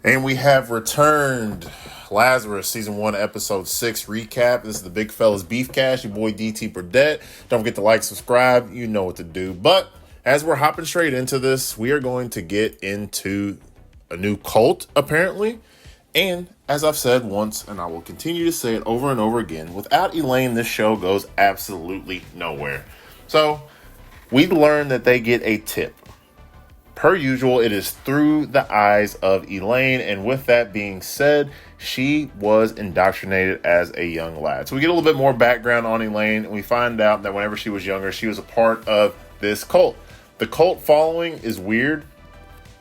And we have returned. Lazarus, Season 1, Episode 6 recap. This is the Bigfellas Beefcast. Your boy DT Burdett. Don't forget to like, subscribe. You know what to do. But as we're hopping straight into this, we are going to get into a new cult, apparently. And as I've said once, and I will continue to say it over and over again, without Elaine, this show goes absolutely nowhere. So we learned that they get a tip. Per usual, it is through the eyes of Elaine, and with that being said, she was indoctrinated as a young lad. So we get a little bit more background on Elaine, and we find out that whenever she was younger, she was a part of this cult. The cult following is weird.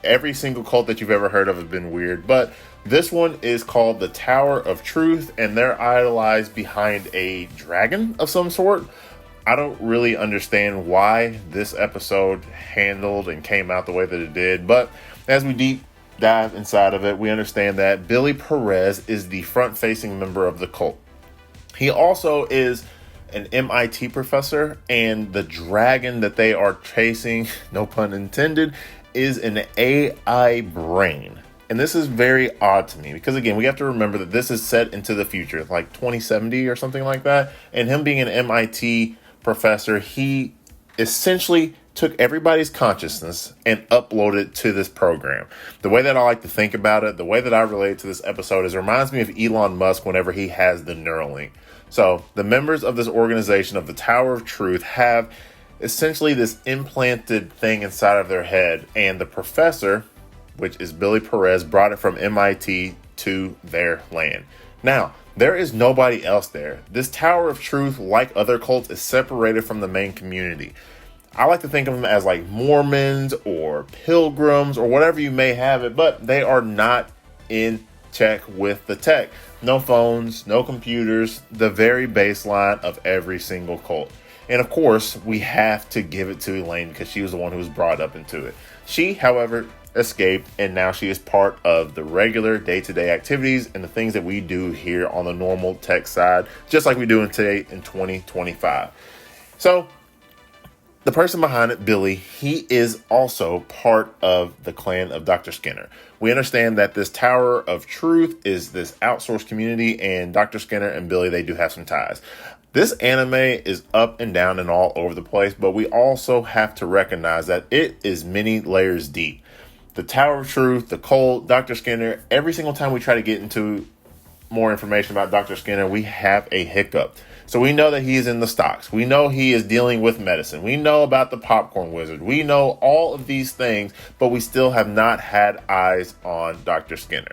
Every single cult that you've ever heard of has been weird, but this one is called the Tower of Truth, and they're idolized behind a dragon of some sort. I don't really understand why this episode handled and came out the way that it did, but as we deep dive inside of it, we understand that Billy Perez is the front-facing member of the cult. He also is an MIT professor, and the dragon that they are chasing, no pun intended, is an AI brain. And this is very odd to me because, again, we have to remember that this is set into the future, like 2070 or something like that, and him being an MIT professor, he essentially took everybody's consciousness and uploaded it to this program. The way that I like to think about it, the way that I relate to this episode is it reminds me of Elon Musk whenever he has the Neuralink. So the members of this organization of the Tower of Truth have essentially this implanted thing inside of their head, and the professor, which is Billy Perez, brought it from MIT to their land. Now, there is nobody else there. This Tower of Truth, like other cults, is separated from the main community. I like to think of them as like Mormons or pilgrims or whatever you may have it, but they are not in check with the tech. No phones, no computers, the very baseline of every single cult. And of course, we have to give it to Elaine because she was the one who was brought up into it. She, however, escaped, and now she is part of the regular day-to-day activities and the things that we do here on the normal tech side, just like we do today in 2025. So the person behind it, Billy, he is also part of the clan of Dr. Skinner. We understand that this Tower of Truth is this outsourced community, and Dr. Skinner and Billy, they do have some ties. This anime is up and down and all over the place, but we also have to recognize that it is many layers deep. The Tower of Truth, the cult, Dr. Skinner, every single time we try to get into more information about Dr. Skinner, we have a hiccup. So we know that he is in the stocks. We know he is dealing with medicine. We know about the popcorn wizard. We know all of these things, but we still have not had eyes on Dr. Skinner.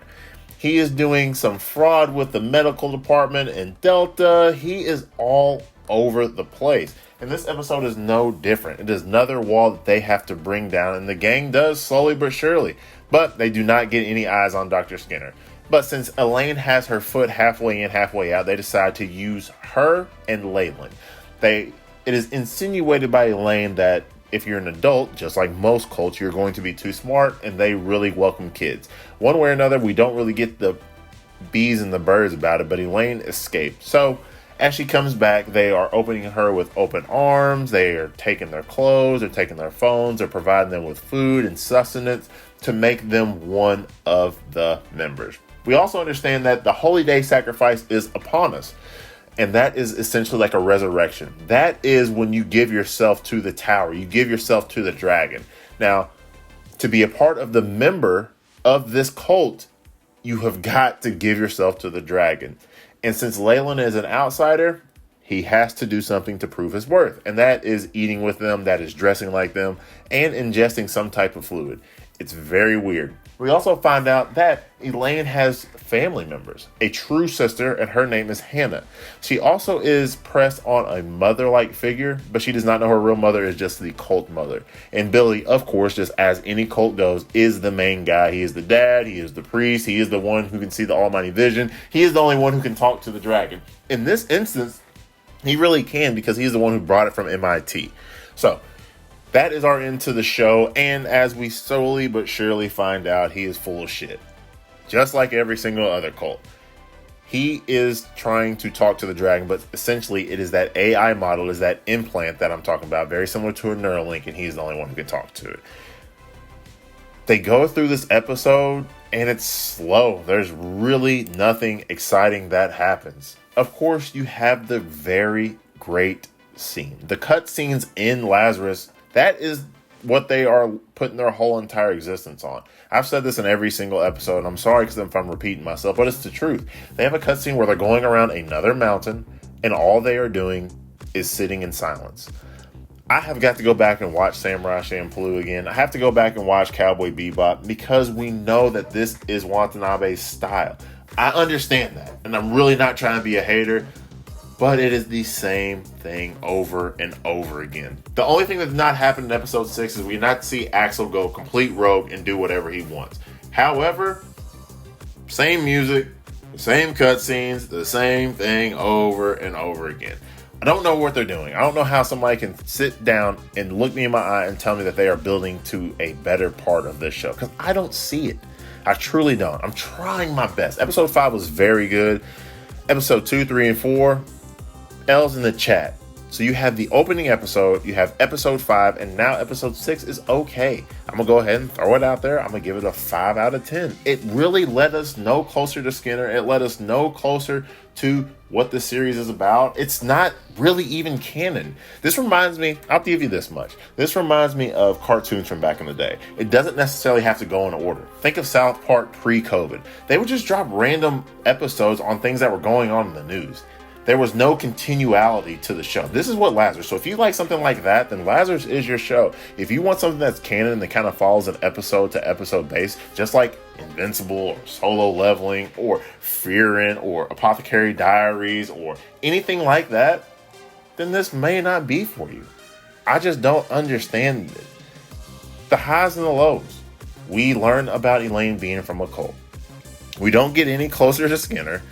He is doing some fraud with the medical department in Delta. He is all over the place. And this episode is no different. It is another wall that they have to bring down, and the gang does slowly but surely. But they do not get any eyes on Dr. Skinner. But since Elaine has her foot halfway in, halfway out, they decide to use her and Leyland. It is insinuated by Elaine that if you're an adult, just like most cults, you're going to be too smart, and they really welcome kids. One way or another, we don't really get the bees and the birds about it, but Elaine escaped. So as she comes back, they are opening her with open arms. They are taking their clothes, they're taking their phones, they're providing them with food and sustenance to make them one of the members. We also understand that the Holy Day sacrifice is upon us. And that is essentially like a resurrection. That is when you give yourself to the tower. You give yourself to the dragon. Now, to be a part of the member of this cult, you have got to give yourself to the dragon. And since Leyland is an outsider, he has to do something to prove his worth. And that is eating with them, that is dressing like them, and ingesting some type of fluid. It's very weird. We also find out that Elaine has family members, a true sister, and her name is Hannah. She also is pressed on a mother-like figure, but she does not know her real mother is just the cult mother. And Billy, of course, just as any cult goes, is the main guy. He is the dad, he is the priest, he is the one who can see the almighty vision. He is the only one who can talk to the dragon. In this instance, he really can because he's the one who brought it from MIT. So that is our end to the show, and as we slowly but surely find out, he is full of shit. Just like every single other cult. He is trying to talk to the dragon, but essentially it is that AI model, is that implant that I'm talking about, very similar to a Neuralink, and he's the only one who can talk to it. They go through this episode, and it's slow. There's really nothing exciting that happens. Of course, you have the very great scene. The cut scenes in Lazarus, that is what they are putting their whole entire existence on. I've said this in every single episode, and I'm sorry if I'm repeating myself, but it's the truth. They have a cutscene where they're going around another mountain, and all they are doing is sitting in silence. I have got to go back and watch Samurai Champloo again. I have to go back and watch Cowboy Bebop because we know that this is Watanabe's style. I understand that, and I'm really not trying to be a hater, but it is the same thing over and over again. The only thing that did not happen in episode 6 is we did not see Axel go complete rogue and do whatever he wants. However, same music, same cutscenes, the same thing over and over again. I don't know what they're doing. I don't know how somebody can sit down and look me in my eye and tell me that they are building to a better part of this show, because I don't see it. I truly don't. I'm trying my best. Episode 5 was very good. Episode 2, 3, and 4, L's in the chat. So you have the opening episode, you have episode 5, and now episode 6 is okay. I'm going to go ahead and throw it out there. I'm going to give it a 5 out of 10. It really let us know closer to Skinner. It let us know closer to what the series is about. It's not really even canon. This reminds me, I'll give you this much. This reminds me of cartoons from back in the day. It doesn't necessarily have to go in order. Think of South Park pre-COVID. They would just drop random episodes on things that were going on in the news. There was no continuality to the show. This is what Lazarus. So if you like something like that, then Lazarus is your show. If you want something that's canon that kind of follows an episode to episode base, just like Invincible or Solo Leveling or Fearin' or Apothecary Diaries or anything like that, then this may not be for you. I just don't understand it. The highs and the lows. We learn about Elaine being from a cult. We don't get any closer to Skinner.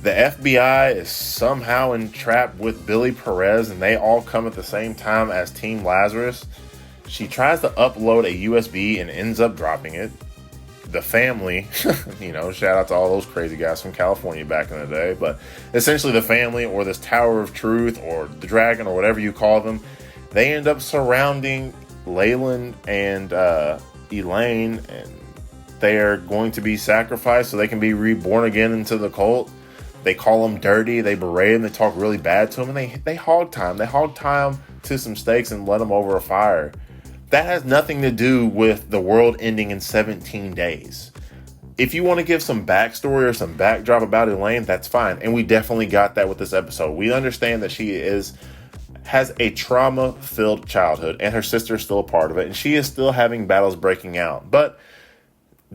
The FBI is somehow entrapped with Billy Perez, and they all come at the same time as Team Lazarus. She tries to upload a USB and ends up dropping it. The family, shout out to all those crazy guys from California back in the day, but essentially the family, or this Tower of Truth, or the Dragon, or whatever you call them, they end up surrounding Leyland and Elaine, and they are going to be sacrificed so they can be reborn again into the cult. They call them dirty, they berate them, they talk really bad to them, and they hog time. They hog tie them to some stakes and let them over a fire. That has nothing to do with the world ending in 17 days. If you want to give some backstory or some backdrop about Elaine, that's fine. And we definitely got that with this episode. We understand that she has a trauma-filled childhood, and her sister is still a part of it, and she is still having battles breaking out. But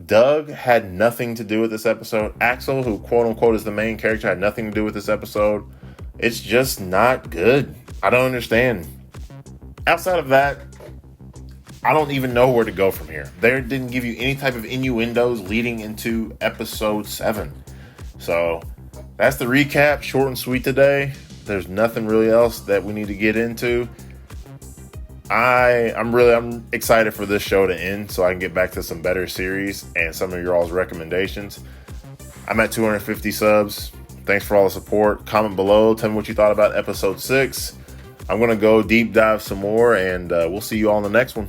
Doug had nothing to do with this episode. Axel, who quote-unquote is the main character, had nothing to do with this episode. It's just not good. I don't understand. Outside of that, I don't even know where to go from here. They didn't give you any type of innuendos leading into episode 7. So that's the recap. Short and sweet today. There's nothing really else that we need to get into. I'm excited for this show to end so I can get back to some better series and some of your all's recommendations. I'm at 250 subs. Thanks for all the support. Comment below. Tell me what you thought about episode 6. I'm going to go deep dive some more, and we'll see you all in the next one.